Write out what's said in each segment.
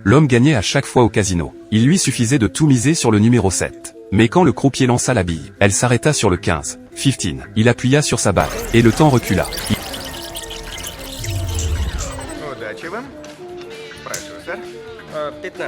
L'homme gagnait à chaque fois au casino. Il lui suffisait de tout miser sur le numéro 7. Mais quand le croupier lança la bille, elle s'arrêta sur le 15. 15. Il appuya sur sa bague, et le temps recula.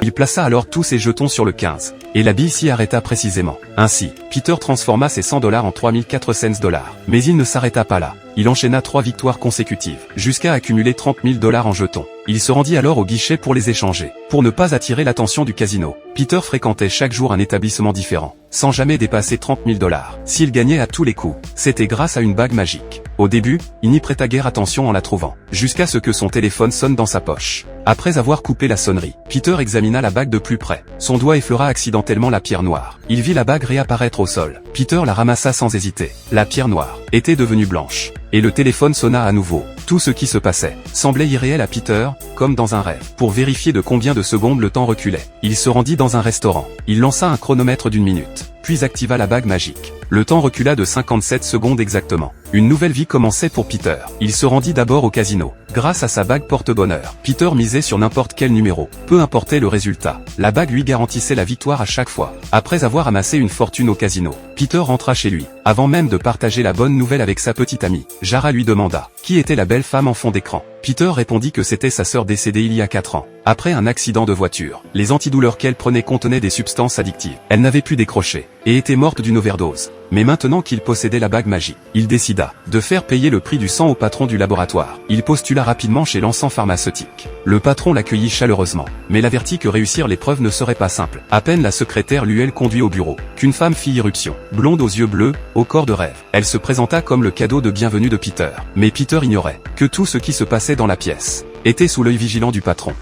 Il plaça alors tous ses jetons sur le 15. Et la bille s'y arrêta précisément. Ainsi, Peter transforma ses $100 en 3400 $. Mais il ne s'arrêta pas là. Il enchaîna 3 victoires consécutives, jusqu'à accumuler 30 000 $ en jetons. Il se rendit alors au guichet pour les échanger. Pour ne pas attirer l'attention du casino, Peter fréquentait chaque jour un établissement différent, sans jamais dépasser 30 000 $. S'il gagnait à tous les coups, c'était grâce à une bague magique. Au début, il n'y prêta guère attention en la trouvant, jusqu'à ce que son téléphone sonne dans sa poche. Après avoir coupé la sonnerie, Peter examina la bague de plus près. Son doigt effleura accidentellement la pierre noire. Il vit la bague réapparaître au sol. Peter la ramassa sans hésiter. La pierre noire était devenue blanche. Et le téléphone sonna à nouveau. Tout ce qui se passait semblait irréel à Peter, comme dans un rêve. Pour vérifier de combien de secondes le temps reculait, il se rendit dans un restaurant. Il lança un chronomètre d'1 minute, puis activa la bague magique. Le temps recula de 57 secondes exactement. Une nouvelle vie commençait pour Peter. Il se rendit d'abord au casino. Grâce à sa bague porte-bonheur, Peter misait sur n'importe quel numéro. Peu importait le résultat, la bague lui garantissait la victoire à chaque fois. Après avoir amassé une fortune au casino, Peter rentra chez lui. Avant même de partager la bonne nouvelle avec sa petite amie, Jara lui demanda qui était la belle femme en fond d'écran. Peter répondit que c'était sa sœur décédée il y a 4 ans. Après un accident de voiture, les antidouleurs qu'elle prenait contenaient des substances addictives. Elle n'avait pu décrocher, et était morte d'une overdose. Mais maintenant qu'il possédait la bague magique, il décida de faire payer le prix du sang au patron du laboratoire. Il postula rapidement chez l'encens pharmaceutique. Le patron l'accueillit chaleureusement, mais l'avertit que réussir l'épreuve ne serait pas simple. À peine la secrétaire l'eut elle conduit au bureau, qu'une femme fit irruption, blonde aux yeux bleus, au corps de rêve. Elle se présenta comme le cadeau de bienvenue de Peter. Mais Peter ignorait que tout ce qui se passait dans la pièce était sous l'œil vigilant du patron.